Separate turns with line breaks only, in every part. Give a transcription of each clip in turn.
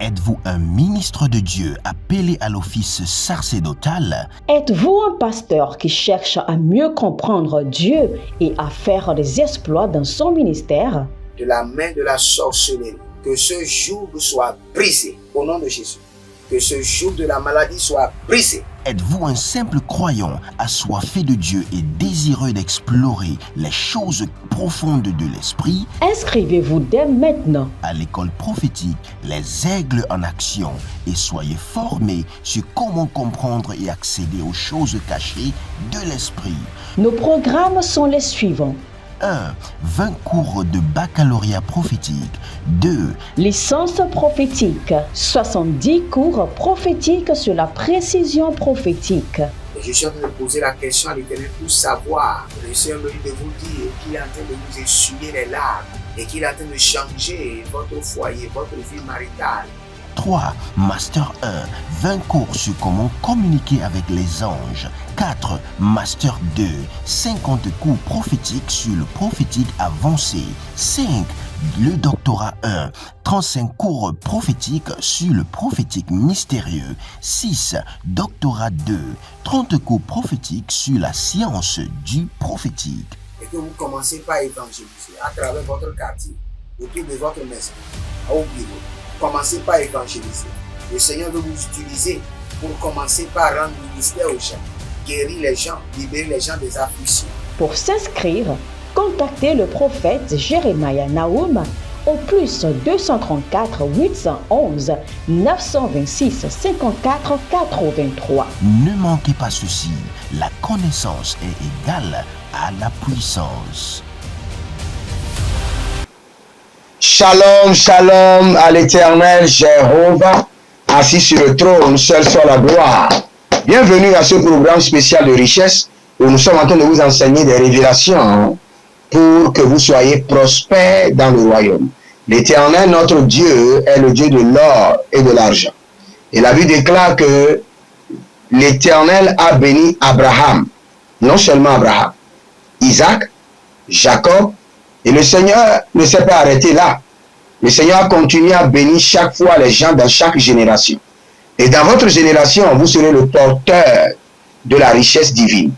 Êtes-vous un ministre de Dieu appelé à l'office sacerdotal?
Êtes-vous un pasteur qui cherche à mieux comprendre Dieu et à faire des exploits dans son ministère?
De la main de la sorcellerie, que ce joug soit brisé au nom de Jésus. Que ce joug de la maladie soit brisé.
Êtes-vous un simple croyant assoiffé de Dieu et désireux d'explorer les choses profondes de l'esprit?
Inscrivez-vous dès maintenant
À l'école prophétique Les Aigles en Action et soyez formés sur comment comprendre et accéder aux choses cachées de l'esprit.
Nos programmes sont les suivants.
1. 20 cours de baccalauréat prophétique. 2.
Licence prophétique. 70 cours prophétiques sur la précision prophétique.
Et je suis en train de poser la question à l'Éternel pour savoir. Le Seigneur me dit de vous dire qu'il est en train de vous essuyer les larmes et qu'il est en train de changer votre foyer, votre vie maritale.
3. Master 1. 20 cours sur comment communiquer avec les anges. 4. Master 2. 50 cours prophétiques sur le prophétique avancé. 5. Le doctorat 1. 35 cours prophétiques sur le prophétique mystérieux. 6. Doctorat 2. 30 cours prophétiques sur la science du prophétique.
Et que vous commencez par évangéliser à travers votre quartier, autour de votre maison, au bureau. Commencez par évangéliser. Le Seigneur veut vous utiliser pour commencer par rendre ministère aux gens, guérir les gens, libérer les gens des afflictions.
Pour s'inscrire, contactez le prophète Jérémie Naoum au plus 234 811 926 54 83.
Ne manquez pas ceci, la connaissance est égale à la puissance.
Shalom, shalom à l'Éternel Jéhovah, assis sur le trône, seul soit la gloire. Bienvenue à ce programme spécial de richesse où nous sommes en train de vous enseigner des révélations pour que vous soyez prospères dans le royaume. L'Éternel, notre Dieu, est le Dieu de l'or et de l'argent. Et la Bible déclare que l'Éternel a béni Abraham, non seulement Abraham, Isaac, Jacob, et le Seigneur ne s'est pas arrêté là. Le Seigneur a continué à bénir chaque fois les gens dans chaque génération. Et dans votre génération, vous serez le porteur de la richesse divine.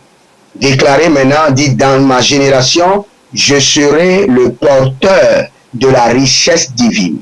Déclarez maintenant, dites dans ma génération, je serai le porteur de la richesse divine.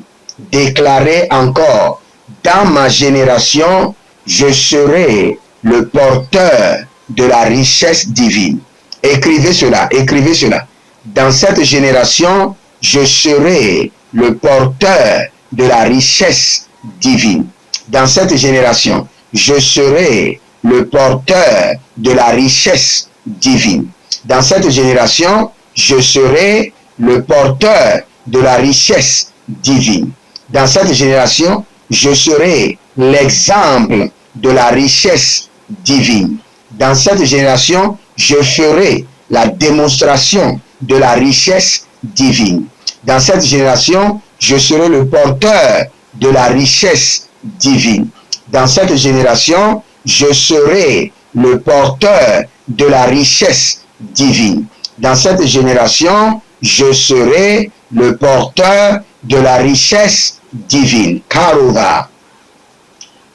Déclarez encore, dans ma génération, je serai le porteur de la richesse divine. Écrivez cela, écrivez cela. Dans cette génération, je serai le porteur de la richesse divine. Dans cette génération, je serai le porteur de la richesse divine. Dans cette génération, je serai le porteur de la richesse divine. Dans cette génération, je serai l'exemple de la richesse divine. Dans cette génération, je ferai la démonstration de la richesse divine. Dans cette génération, je serai le porteur de la richesse divine. Dans cette génération, je serai le porteur de la richesse divine. Dans cette génération, je serai le porteur de la richesse divine. Karuva.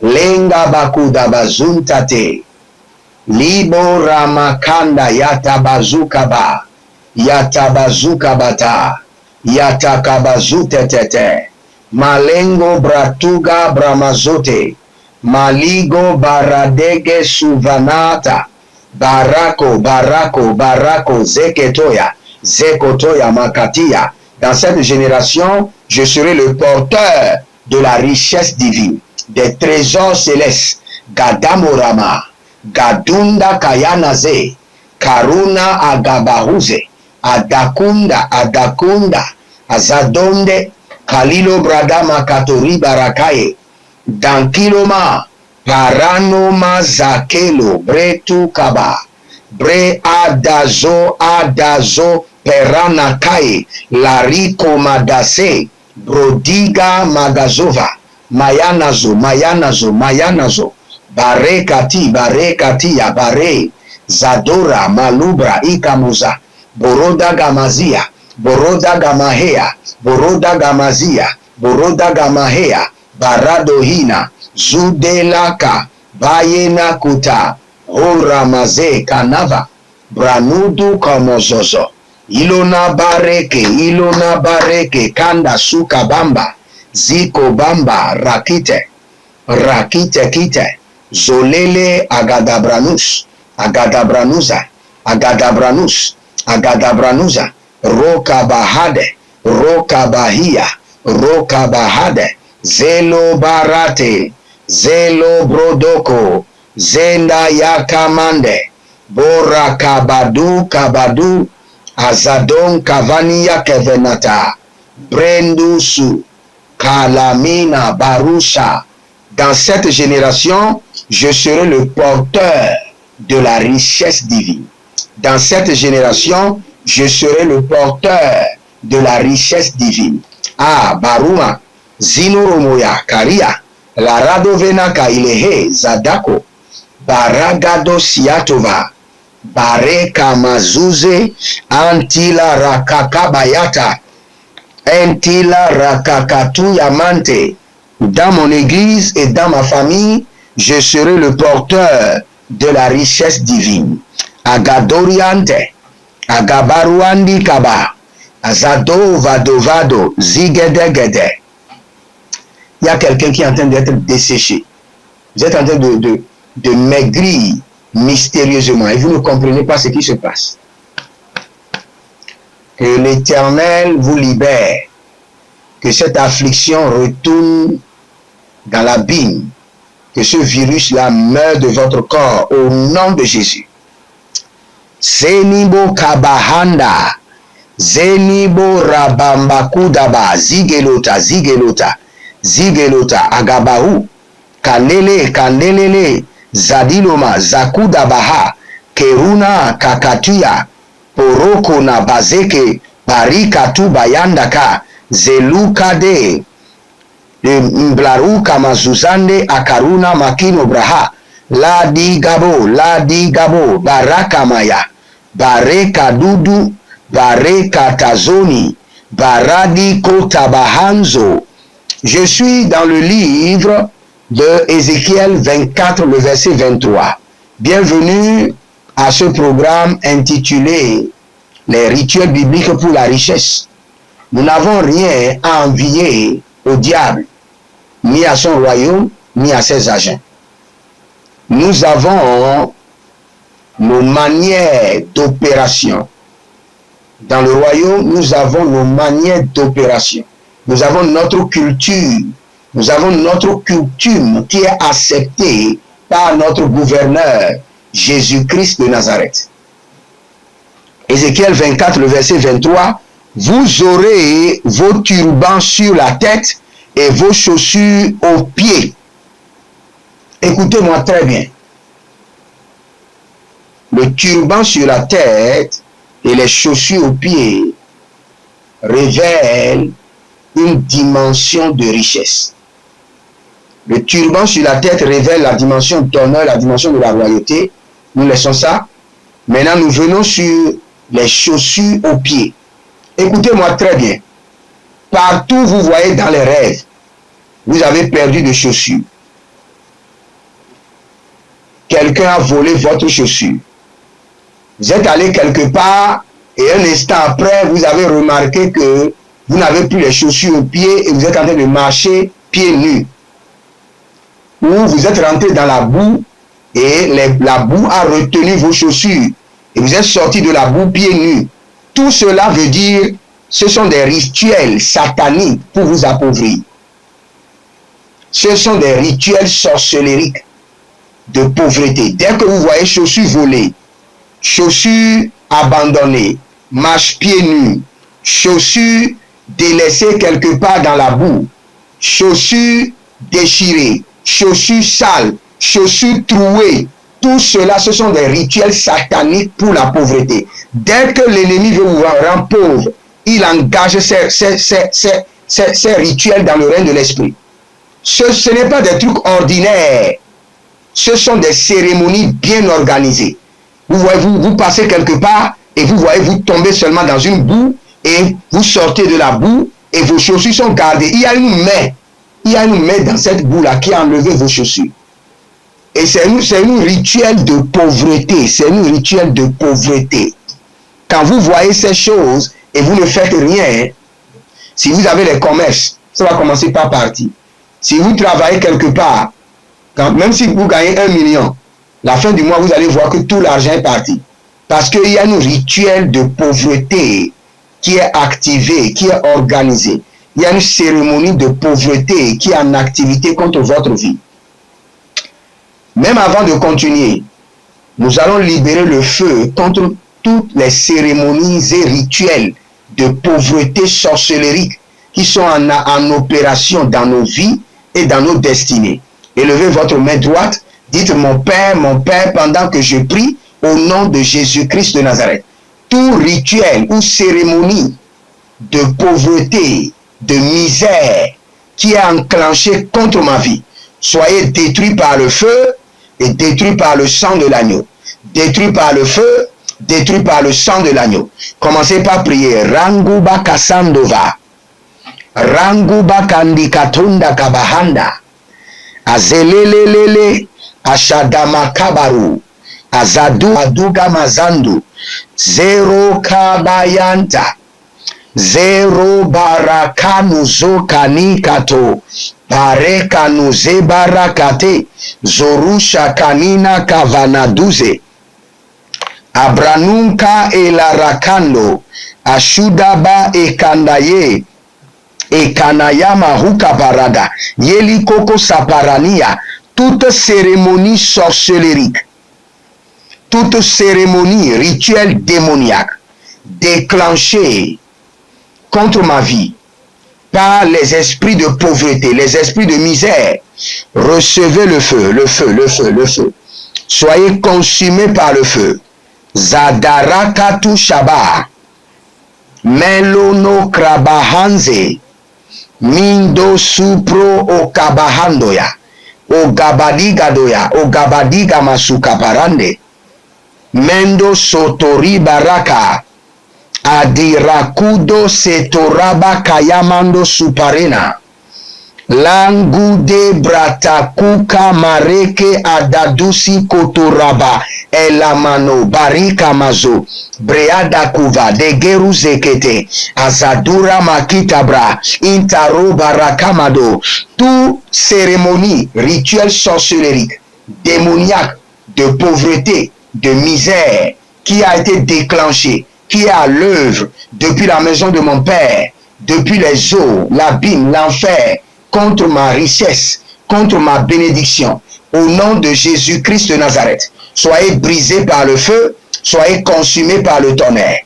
Lenga bakuda bazuntate. Libo ramakanda yatabazukaba. Yatabazukabata. Yatakabazutetete. Malengo bratuga bramazote. Maligo baradege suvanata. Barako, barako, barako, zeketoya. Zekotoya makatia. Dans cette génération, je serai le porteur de la richesse divine, des trésors célestes. Gadamorama. Gadunda kayanaze. Karuna agabahuze. Adakunda, adakunda. Azadonde. Kalilo bradama katori barakaye. Dankiloma. Paranoma zakelo. Bretu kaba. Bre adazo, adazo. Peranakaye. Lariko madase. Brodiga magazova. Mayanazo, mayanazo, mayanazo. Barekati, barekatia, bare. Zadora, malubra, ikamuza. Boroda gamazia. Boroda gamahea. Boroda gamazia. Boroda gamahea. baradohina, zudelaka, bayena kuta, oramaze kanava, branudu kamozozo, ilona bareke, kanda suka bamba, ziko bamba, rakite kite, zolele agadabranus, agadabranuza, rokabahade, rokabahade, zelo barate, zelo brodoko, zenda yakamande, bora kabadu, azadon kavania kevenata, brendusu, kalamina barusha. Dans cette génération, je serai le porteur de la richesse divine. Dans cette génération, je serai le porteur de la richesse divine. Ah, Baruma, Zinoromoya, Karia, Laradovena Kailehe, Zadako, Baragado Siatova, Bareka Mazuze, Antila Rakakabayata, Antila Rakakatu Yamante. Dans mon église et dans ma famille, je serai le porteur de la richesse divine. Agadoriante, Agabaruandi Kaba, Azado Vadovado, Zigedegede. Il y a quelqu'un qui est en train d'être desséché. Vous êtes en train de maigrir mystérieusement et vous ne comprenez pas ce qui se passe. Que l'Éternel vous libère. Que cette affliction retourne dans l'abîme, que ce virus-là meure de votre corps au nom de Jésus. Zenibo kabahanda, zenibo rabambakudaba, zigelota, agabahu, kandelele, zadiloma, zakudabaha, keruna kakatuya, poroko na bazeke, barikatu bayandaka, zelukade, Mblaru kamazuzande akaruna makino braha ladi gabo barakamaya bareka dudu bareka tazoni baradi kotabahanzo. Je suis dans le livre de Ézéchiel 24, le verset 23. Bienvenue à ce programme intitulé Les rituels bibliques pour la richesse. Nous n'avons rien à envier au diable, ni à son royaume, ni à ses agents. Nous avons nos manières d'opération. Dans le royaume, nous avons nos manières d'opération. Nous avons notre culture. Nous avons notre coutume qui est acceptée par notre gouverneur, Jésus-Christ de Nazareth. Ézéchiel 24, le verset 23. Vous aurez vos turbans sur la tête et vos chaussures aux pieds. Écoutez-moi très bien. Le turban sur la tête et les chaussures aux pieds révèlent une dimension de richesse. Le turban sur la tête révèle la dimension d'honneur, la dimension de la royauté. Nous laissons ça. Maintenant, nous venons sur les chaussures aux pieds. Écoutez-moi très bien. Partout vous voyez dans les rêves, vous avez perdu de chaussures. Quelqu'un a volé votre chaussure. Vous êtes allé quelque part et un instant après, vous avez remarqué que vous n'avez plus les chaussures aux pieds et vous êtes en train de marcher pieds nus. Ou vous êtes rentré dans la boue et la boue a retenu vos chaussures et vous êtes sorti de la boue pieds nus. Tout cela veut dire, ce sont des rituels sataniques pour vous appauvrir. Ce sont des rituels sorcellériques de pauvreté. Dès que vous voyez chaussures volées, chaussures abandonnées, marche pieds nus, chaussures délaissées quelque part dans la boue, chaussures déchirées, chaussures sales, chaussures trouées, tout cela, ce sont des rituels sataniques pour la pauvreté. Dès que l'ennemi veut vous rendre pauvre, il engage ces rituels dans le règne de l'esprit. Ce n'est pas des trucs ordinaires. Ce sont des cérémonies bien organisées. Vous voyez, vous passez quelque part et vous voyez, vous tombez seulement dans une boue et vous sortez de la boue et vos chaussures sont gardées. Il y a vient nous mettre dans cette boue-là qui a enlevé vos chaussures. Et c'est un rituel de pauvreté. C'est un rituel de pauvreté. Quand vous voyez ces choses et vous ne faites rien, si vous avez les commerces, ça va commencer par partir. Si vous travaillez quelque part, même si vous gagnez 1 million, la fin du mois, vous allez voir que tout l'argent est parti. Parce qu'il y a un rituel de pauvreté qui est activé, qui est organisé. Il y a une cérémonie de pauvreté qui est en activité contre votre vie. Même avant de continuer, nous allons libérer le feu contre toutes les cérémonies et rituels de pauvreté sorcellerique qui sont en opération dans nos vies et dans nos destinées. Élevez votre main droite, dites mon Père, pendant que je prie au nom de Jésus-Christ de Nazareth. Tout rituel ou cérémonie de pauvreté, de misère qui est enclenché contre ma vie, soyez détruits par le feu et détruits par le sang de l'agneau. Détruits par le feu, détruits par le sang de l'agneau. Commencez par prier. Ranguba Kasandova. Ranguba Kandikatunda Kabahanda. Azelelelele. Ashadama Kabaru. Azadu Aduga Mazandu. Zero Kabayanta. Zero Barakanu Zokanikato. Parekanu Zebarakate. Zorusha Kanina Kavanaduze. Abranunka elarakando. Ashudaba ekandaye. Ekanayama hukaparada. Yelikoko saparania. Toute cérémonie sorcellerique. Toute cérémonie rituelle démoniaque déclenchée contre ma vie par les esprits de pauvreté, les esprits de misère, recevez le feu, le feu, le feu, le feu. Soyez consumés par le feu. Zadarakatu Shaba, Melono Krabahanze, Mindo Supro Okabahandoya, Ogabadigadoya, Ogabadiga Masukaparande, Mendo Sotori Baraka, Adirakudo Setoraba Kayamando Suparena, Langude Bratakuka Mareke Adadusi Kotoraba, Elamano Barika Mazo, Breada Kuva, Degeru Zekete, Azadura Makitabra, Intaro Barakamado, tout cérémonie, rituel sorcellerique, démoniaque, de pauvreté, de misère, qui a été déclenché, qui est à l'œuvre depuis la maison de mon père, depuis les eaux, l'abîme, l'enfer, contre ma richesse, contre ma bénédiction, au nom de Jésus-Christ de Nazareth. Soyez brisés par le feu, soyez consumés par le tonnerre,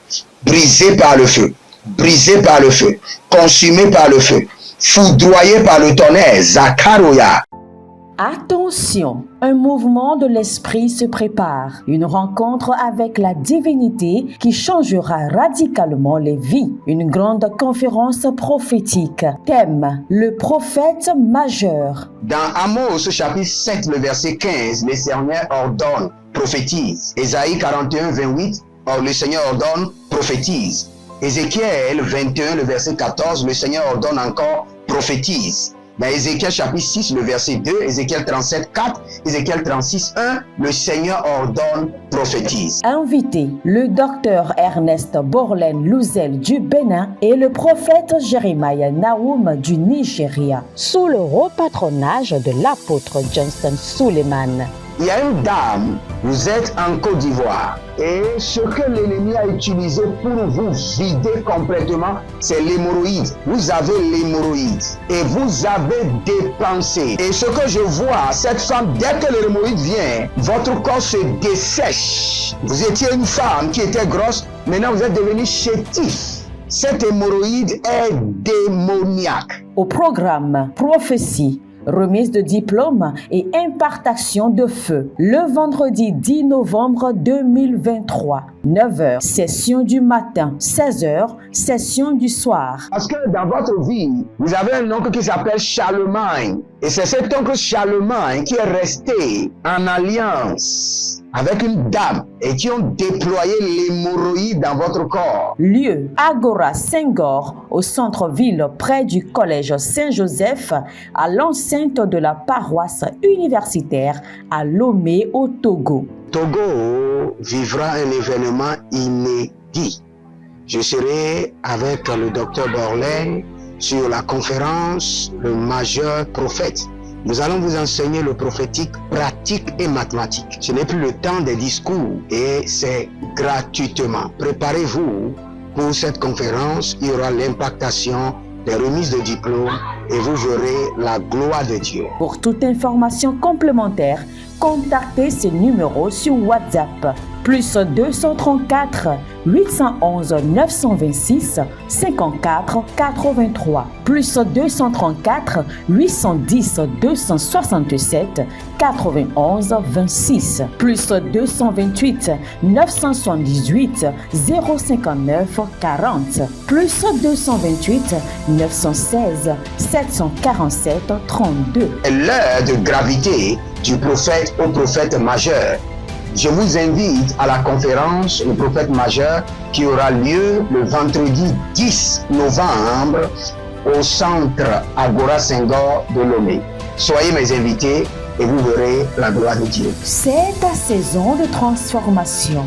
brisés par le feu, brisés par le feu, consumés par le feu, foudroyés par le tonnerre, Zakaroya.
Attention, un mouvement de l'esprit se prépare, une rencontre avec la divinité qui changera radicalement les vies, une grande conférence prophétique. Thème, le prophète majeur.
Dans Amos chapitre 7, le verset 15, le Seigneur ordonne, prophétise. Ésaïe 41, 28, le Seigneur ordonne, prophétise. Ézéchiel 21, le verset 14, le Seigneur ordonne encore, prophétise. Dans Ézéchiel chapitre 6, le verset 2, Ézéchiel 37, 4, Ézéchiel 36, 1, le Seigneur ordonne, prophétise.
Invité, le docteur Ernest Borlen Louzel du Bénin et le prophète Jeremiah Nahum du Nigeria, sous le repatronage de l'apôtre Johnson Suleiman.
Il y a une dame, vous êtes en Côte d'Ivoire, et ce que l'ennemi a utilisé pour vous vider complètement, c'est l'hémorroïde. Vous avez l'hémorroïde et vous avez dépensé. Et ce que je vois, cette femme, dès que l'hémorroïde vient, votre corps se dessèche. Vous étiez une femme qui était grosse, maintenant vous êtes devenu chétif. Cette hémorroïde est démoniaque.
Au programme Prophétie, remise de diplôme et impartation de feu le vendredi 10 novembre 2023. 9h, session du matin. 16h, session du soir.
Parce que dans votre vie, vous avez un oncle qui s'appelle Charlemagne. Et c'est cet oncle Charlemagne qui est resté en alliance avec une dame et qui ont déployé l'hémorroïde dans votre corps.
Lieu, Agora Senghor, au centre-ville près du collège Saint-Joseph, à l'enceinte de la paroisse universitaire à Lomé au Togo.
Togo vivra un événement inédit. Je serai avec le docteur Borlin sur la conférence Le Majeur Prophète. Nous allons vous enseigner le prophétique pratique et mathématique. Ce n'est plus le temps des discours et c'est gratuitement. Préparez-vous pour cette conférence. Il y aura l'impactation des remises de diplômes et vous verrez la gloire de Dieu.
Pour toute information complémentaire, contactez ces numéros sur WhatsApp. Plus 234 811 926 54 83. Plus 234 810 267 91 26. Plus 228 978 059 40. Plus 228 916 747 32.
L'heure de gravité du prophète au prophète majeur. Je vous invite à la conférence Le Prophète Majeur qui aura lieu le vendredi 10 novembre au centre Agora Senghor de Lomé. Soyez mes invités et vous verrez la gloire de Dieu.
C'est ta saison de transformation.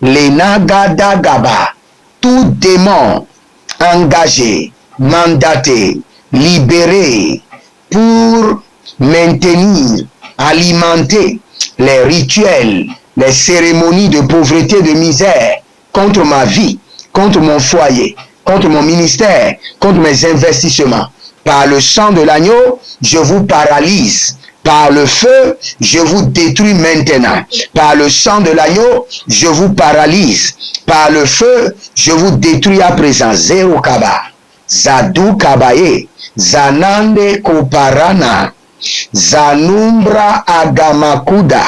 Lenagadagaba, tout démon engagé, mandaté, libéré pour maintenir, alimenter les rituels, les cérémonies de pauvreté, de misère contre ma vie, contre mon foyer, contre mon ministère, contre mes investissements. Par le sang de l'agneau, je vous paralyse. Par le feu, je vous détruis maintenant. Par le sang de l'agneau, je vous paralyse. Par le feu, je vous détruis à présent. Zéro kaba. Zadou kabaye. Zanande koparana. Zanumbra agamakuda.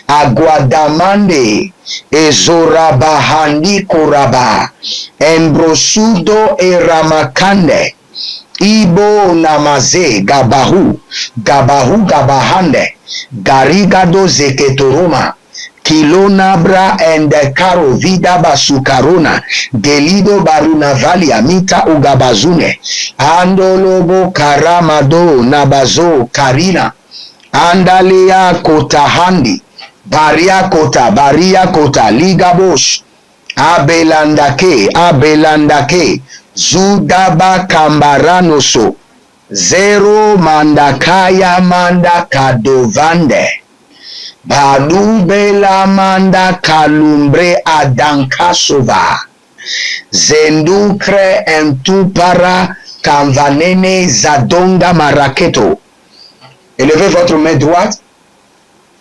Aguadamande. Ezorabahandi koraba. Embrosudo e ramakande. Ibo namaze gabahu gabahande garigado zeketoroma kilonabra ende karo vida basukarona gelido baruna valia mita ugabazune andolobo karamado nabazo karina andalea kotahandi baria kota ligabosh abelandake Zudaba kambaranoso zero mandakaya mandakadovande balubela mandakalumbre adankasova zendukre entupara kamvanene zadonga maraketo. Élevez votre main droite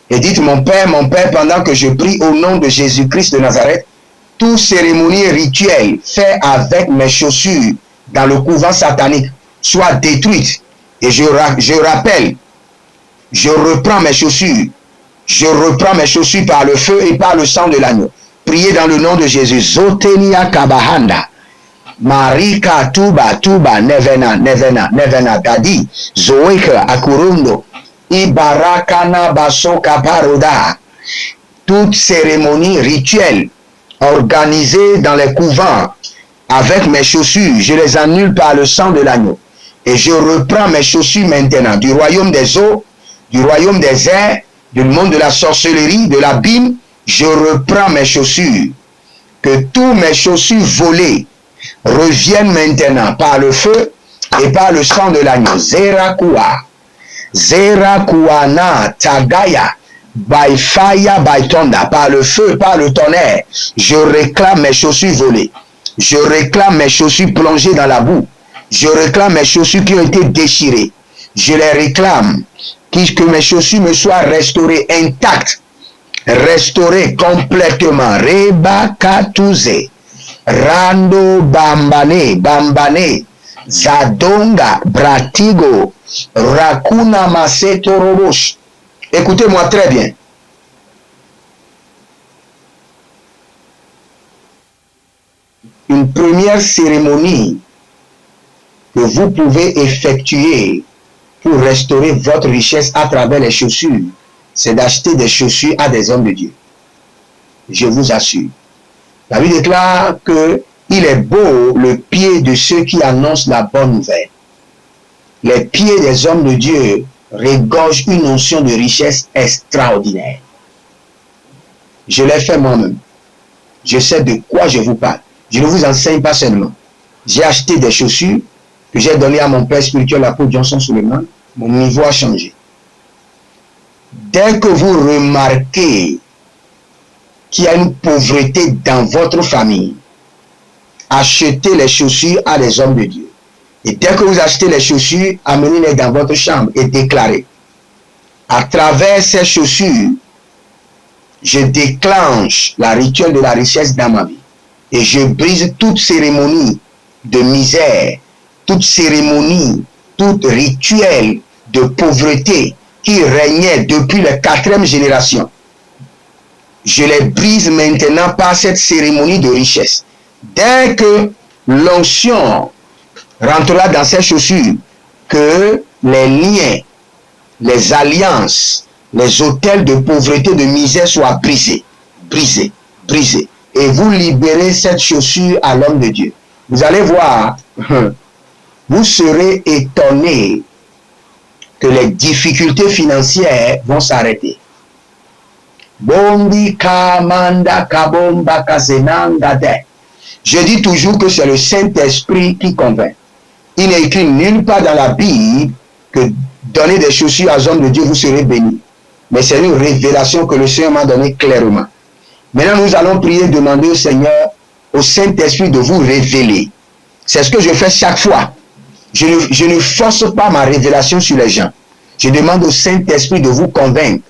et dites mon Père, pendant que je prie au nom de Jésus-Christ de Nazareth, toute cérémonie et rituel fait avec mes chaussures dans le couvent satanique soit détruite. Et je rappelle, je reprends mes chaussures par le feu et par le sang de l'agneau. Priez dans le nom de Jésus. Zotenia kabahanda. Marika tuba nevena dadi. Zoeka akurundo. Ibarakana basoka paroda. Toute cérémonie rituelle organisée dans les couvents avec mes chaussures, je les annule par le sang de l'agneau. Et je reprends mes chaussures maintenant du royaume des eaux, du royaume des airs, du monde de la sorcellerie, de l'abîme. Je reprends mes chaussures. Que tous mes chaussures volées reviennent maintenant par le feu et par le sang de l'agneau. Zerakua, Zerakuana, Tagaya, by fire, by thunder, par le feu, par le tonnerre. Je réclame mes chaussures volées. Je réclame mes chaussures plongées dans la boue. Je réclame mes chaussures qui ont été déchirées. Je les réclame. Que mes chaussures me soient restaurées intactes. Restaurées complètement. Reba Katuze. Rando Bambane. Bambane. Zadonga. Bratigo. Rakuna Maseto Robosh. Écoutez-moi très bien. Une première cérémonie que vous pouvez effectuer pour restaurer votre richesse à travers les chaussures, c'est d'acheter des chaussures à des hommes de Dieu. Je vous assure. La Bible déclare que il est beau le pied de ceux qui annoncent la bonne nouvelle. Les pieds des hommes de Dieu regorgent une notion de richesse extraordinaire. Je l'ai fait moi-même. Je sais de quoi je vous parle. Je ne vous enseigne pas seulement. J'ai acheté des chaussures que j'ai données à mon père spirituel, l'apôtre Johnson Suleiman. Mon niveau a changé. Dès que vous remarquez qu'il y a une pauvreté dans votre famille, achetez les chaussures à des hommes de Dieu. Et dès que vous achetez les chaussures, amenez-les dans votre chambre et déclarez. À travers ces chaussures, je déclenche la rituel de la richesse dans ma vie. Et je brise toute cérémonie de misère, toute cérémonie, tout rituel de pauvreté qui régnait depuis la 4e génération. Je les brise maintenant par cette cérémonie de richesse. Dès que l'onction rentrera dans ces chaussures, que les liens, les alliances, les autels de pauvreté, de misère soient brisés, brisés, brisés. Et vous libérez cette chaussure à l'homme de Dieu. Vous allez voir, vous serez étonné que les difficultés financières vont s'arrêter. Je dis toujours que c'est le Saint-Esprit qui convainc. Il n'est écrit nulle part dans la Bible que donner des chaussures aux hommes de Dieu, vous serez bénis. Mais c'est une révélation que le Seigneur m'a donnée clairement. Maintenant, nous allons prier, demander au Seigneur, au Saint-Esprit de vous révéler. C'est ce que je fais chaque fois. Je ne force pas ma révélation sur les gens. Je demande au Saint-Esprit de vous convaincre.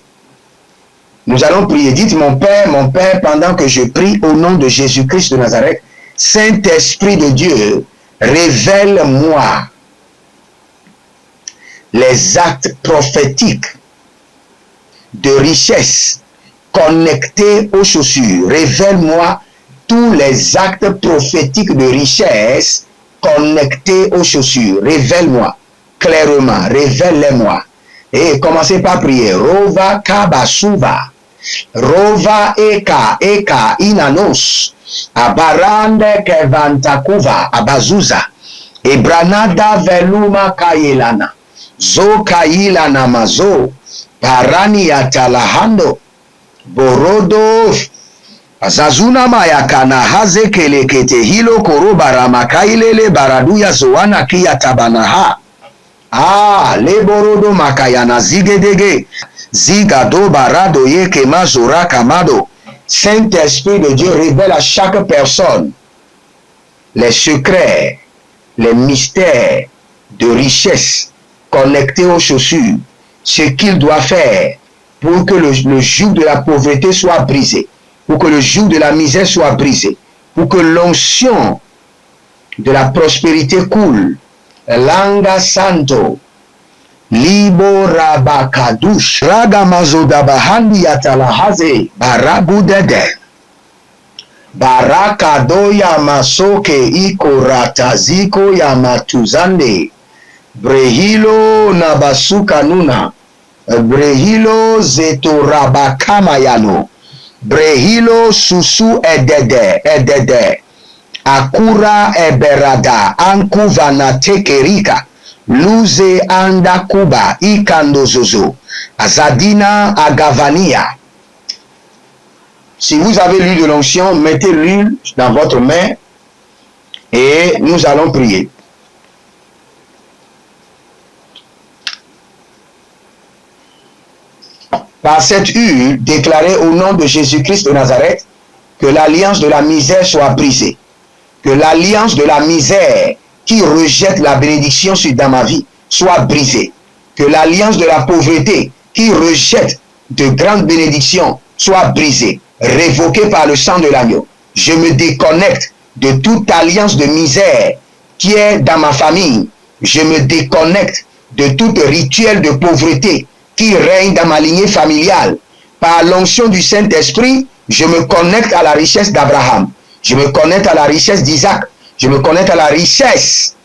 Nous allons prier. Dites, mon Père, pendant que je prie au nom de Jésus-Christ de Nazareth, Saint-Esprit de Dieu, révèle-moi les actes prophétiques de richesse connectés aux chaussures. Révèle-moi tous les actes prophétiques de richesse connectés aux chaussures. Révèle-moi clairement, révèle-les-moi. Et commencez par prier. Rova kabasuva. Rova eka inanos. Abarande kevantakuva abazuza. Ebranada veluma kayelana. Zo kayilana mazo. Parani atalahando. Borodo. Azazuna mayakana haze kelekete hilo korobara makailele baraduya zoana kia tabanaha. Le borodo makayana zigedege. Zigado barado yeke mazora kamado. Saint-Esprit de Dieu révèle à chaque personne les secrets, les mystères de richesse connectés aux chaussures, ce qu'il doit faire pour que le joug de la pauvreté soit brisé, pour que le joug de la misère soit brisé, pour que l'onction de la prospérité coule. Langa Santo, Libo Rabakadush, Ragamazodabahandi Yatalahaze, Barabudede, Barakado Yamasoke Iko Rataziko Yamatuzande, Brehilo Nabasuka Nuna, Brehilo zetorabakamayano. Brehilo susu edede. Akura eberada. Ankuvana tekerika. Luze anda kuba. Ikandozozo. Azadina agavania. Si vous avez l'huile de l'onction, mettez l'huile dans votre main et nous allons prier. Par cette huile, déclarez au nom de Jésus-Christ de Nazareth que l'alliance de la misère soit brisée. Que l'alliance de la misère qui rejette la bénédiction dans ma vie soit brisée. Que l'alliance de la pauvreté qui rejette de grandes bénédictions soit brisée, révoquée par le sang de l'agneau. Je me déconnecte de toute alliance de misère qui est dans ma famille. Je me déconnecte de tout rituel de pauvreté qui règne dans ma lignée familiale. Par l'onction du Saint-Esprit, je me connecte à la richesse d'Abraham. Je me connecte à la richesse d'Isaac. Je me connecte à la richesse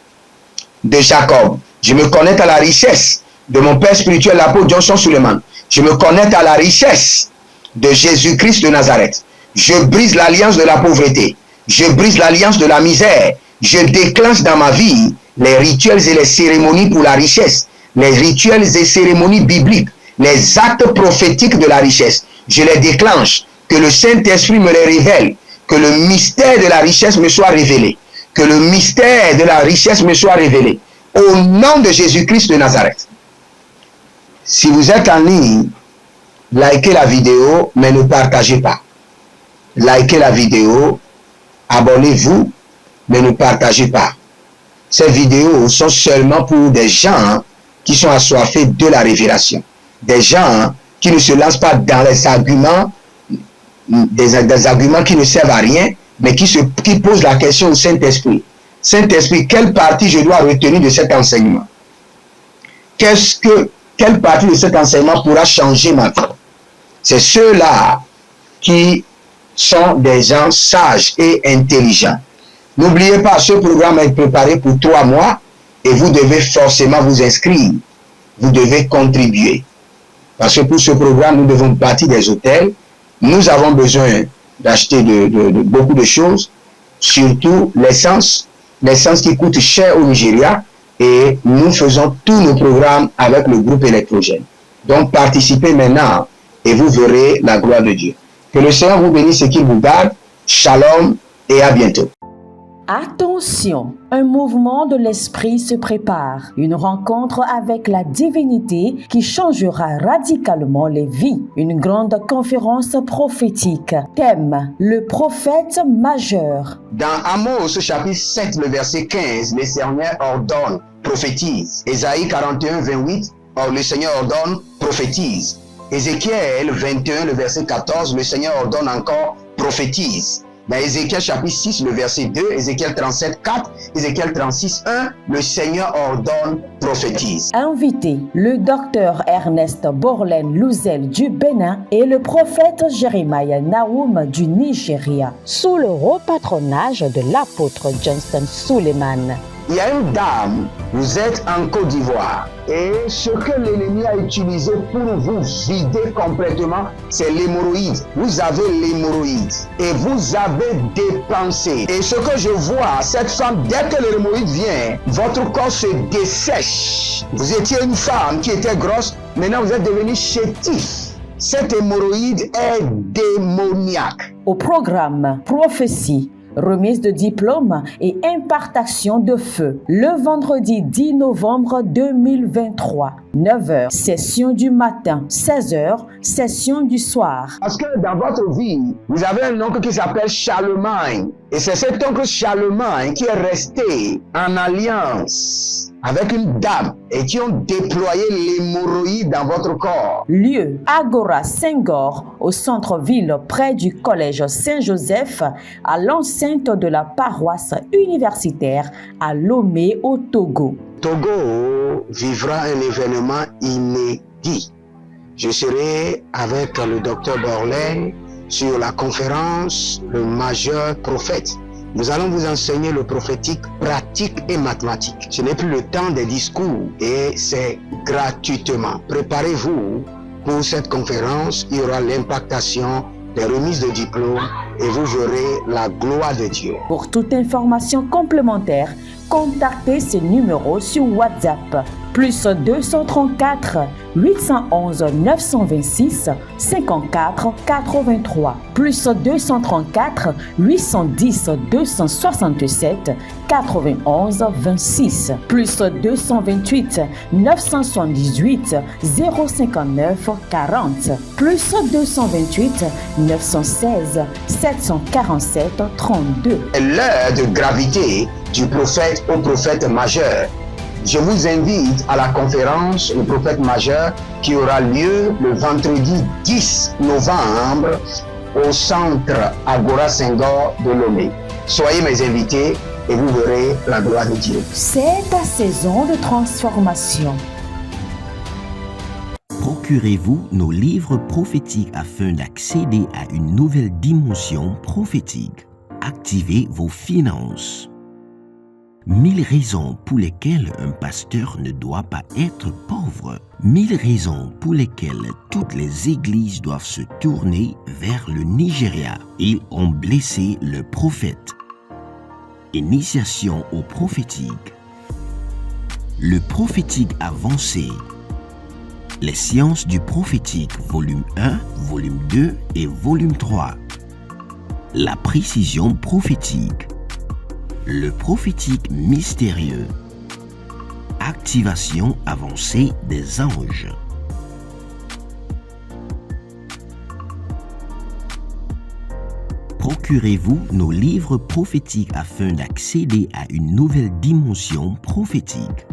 de Jacob. Je me connecte à la richesse de mon père spirituel, l'apôtre Johnson Suleiman. Je me connecte à la richesse de Jésus-Christ de Nazareth. Je brise l'alliance de la pauvreté. Je brise l'alliance de la misère. Je déclenche dans ma vie les rituels et les cérémonies pour la richesse. Les rituels et cérémonies bibliques. Les actes prophétiques de la richesse. Je les déclenche. Que le Saint-Esprit me les révèle. Que le mystère de la richesse me soit révélé. Que le mystère de la richesse me soit révélé. Au nom de Jésus-Christ de Nazareth. Si vous êtes en ligne, likez la vidéo, mais ne partagez pas. Likez la vidéo, abonnez-vous, mais ne partagez pas. Ces vidéos sont seulement pour des gens qui sont assoiffés de la révélation. Des gens qui ne se lancent pas dans les arguments, des arguments qui ne servent à rien, mais qui posent la question au Saint-Esprit. Saint-Esprit, quelle partie je dois retenir de cet enseignement? Quelle partie de cet enseignement pourra changer ma vie? C'est ceux-là qui sont des gens sages et intelligents. N'oubliez pas, ce programme est préparé pour 3 mois et vous devez forcément vous inscrire. Vous devez contribuer. Parce que pour ce programme, nous devons bâtir des hôtels. Nous avons besoin d'acheter de beaucoup de choses, surtout l'essence. L'essence qui coûte cher au Nigeria. Et nous faisons tous nos programmes avec le groupe électrogène. Donc participez maintenant et vous verrez la gloire de Dieu. Que le Seigneur vous bénisse et qu'il vous garde. Shalom et à bientôt.
Attention, un mouvement de l'esprit se prépare, une rencontre avec la divinité qui changera radicalement les vies, une grande conférence prophétique. Thème, le prophète majeur.
Dans Amos chapitre 7, le verset 15, le Seigneur ordonne, prophétise. Ésaïe 41, 28, le Seigneur ordonne, prophétise. Ézéchiel 21, le verset 14, le Seigneur ordonne encore, prophétise. Dans Ézéchiel chapitre 6, le verset 2, Ézéchiel 37, 4, Ézéchiel 36, 1, le Seigneur ordonne, prophétise.
Invité, le docteur Ernest Borlen Louzel du Bénin et le prophète Jeremiah Nahum du Nigeria, sous le haut patronage de l'apôtre Johnson Suleiman.
Il y a une dame, vous êtes en Côte d'Ivoire et ce que l'ennemi a utilisé pour vous vider complètement, c'est l'hémorroïde. Vous avez l'hémorroïde et vous avez dépensé. Et ce que je vois, cette femme, dès que l'hémorroïde vient, votre corps se dessèche. Vous étiez une femme qui était grosse, maintenant vous êtes devenu chétif. Cette hémorroïde est démoniaque.
Au programme Prophétie, remise de diplôme et impartation de feu. Le vendredi 10 novembre 2023, 9h, session du matin, 16h, session du soir.
Parce que dans votre vie, vous avez un oncle qui s'appelle Charlemagne. Et c'est cet oncle Charlemagne qui est resté en alliance avec une dame et qui ont déployé l'hémorroïde dans votre corps.
Lieu, Agora Senghor, au centre-ville près du collège Saint-Joseph, à l'enceinte de la paroisse universitaire à Lomé au Togo.
Togo vivra un événement inédit. Je serai avec le docteur Borlen sur la conférence Le Majeur Prophète. Nous allons vous enseigner le prophétique pratique et mathématique. Ce n'est plus le temps des discours et c'est gratuitement. Préparez-vous pour cette conférence. Il y aura l'impactation, des remises de diplômes et vous verrez la gloire de Dieu.
Pour toute information complémentaire, contactez ce numéro sur WhatsApp. Plus 234 811 926 54 83. Plus 234 810 267 91 26. Plus 228 978 059 40. Plus 228 916 747 32.
L'heure de gravité du prophète au prophète majeur. Je vous invite à la conférence Le prophète majeur qui aura lieu le vendredi 10 novembre au centre Agora Senghor de Lomé. Soyez mes invités et vous verrez la gloire de Dieu.
C'est ta saison de transformation.
Procurez-vous nos livres prophétiques afin d'accéder à une nouvelle dimension prophétique. Activez vos finances. 1000 raisons pour lesquelles un pasteur ne doit pas être pauvre. 1000 raisons pour lesquelles toutes les églises doivent se tourner vers le Nigeria. Ils ont blessé le prophète. Initiation au prophétique. Le prophétique avancé. Les sciences du prophétique, volume 1, volume 2 et volume 3. La précision prophétique. Le prophétique mystérieux. Activation avancée des anges. Procurez-vous nos livres prophétiques afin d'accéder à une nouvelle dimension prophétique.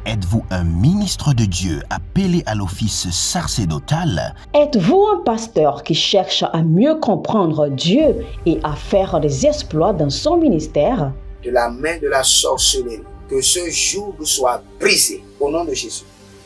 Êtes-vous un ministre de Dieu appelé à l'office sacerdotal?
Êtes-vous un pasteur qui cherche à mieux comprendre Dieu et à faire des exploits dans son ministère?
De la main de la sorcellerie, que ce joug soit brisé au nom de Jésus.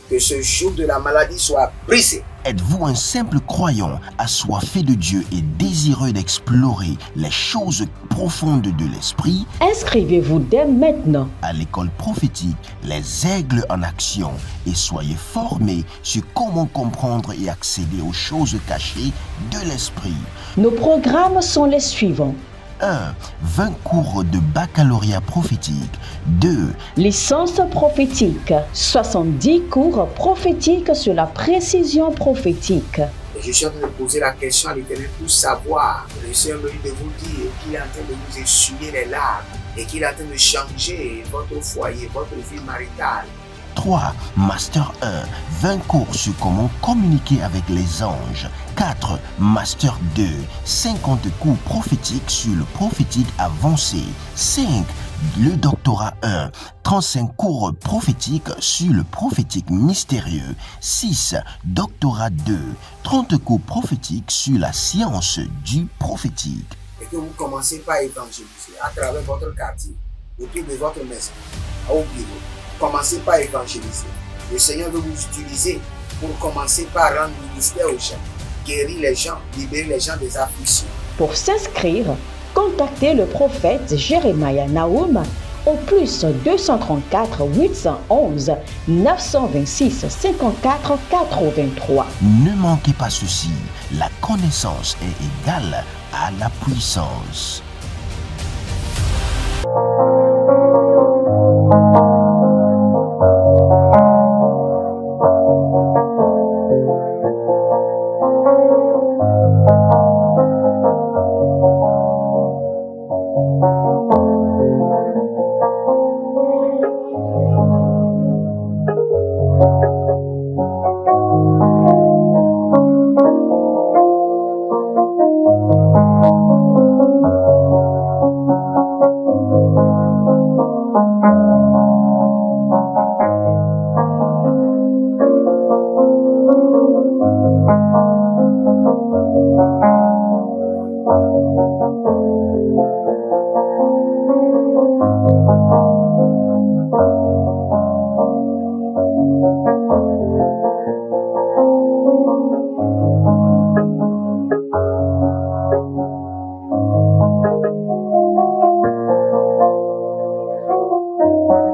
Que ce joug de la maladie soit brisé.
Êtes-vous un simple croyant assoiffé de Dieu et désireux d'explorer les choses profondes de l'esprit?
Inscrivez-vous dès maintenant
À l'école prophétique, les aigles en action, et soyez formés sur comment comprendre et accéder aux choses cachées de l'esprit.
Nos programmes sont les suivants.
1. 20 cours de baccalauréat prophétique. 2.
Licence prophétique. 70 cours prophétiques sur la précision prophétique.
Et je suis en train de poser la question à l'Éternel pour savoir. Le Seigneur me dit de vous dire qu'il est en train de vous essuyer les larmes et qu'il est en train de changer votre foyer, votre vie maritale.
3. Master 1. 20 cours sur comment communiquer avec les anges. 4. Master 2. 50 cours prophétiques sur le prophétique avancé. 5. Le doctorat 1. 35 cours prophétiques sur le prophétique mystérieux. 6. Doctorat 2. 30 cours prophétiques sur la science du prophétique.
Et que vous commencez par évangéliser à travers votre quartier, autour de votre maison, au bureau. Commencez par évangéliser. Le Seigneur veut vous utiliser pour commencer par rendre ministère aux gens, guérir les gens, libérer les gens des afflictions.
Pour s'inscrire, contactez le prophète Jérémia Naoum au plus 234 811 926 54 83.
Ne manquez pas ceci, la connaissance est égale à la puissance.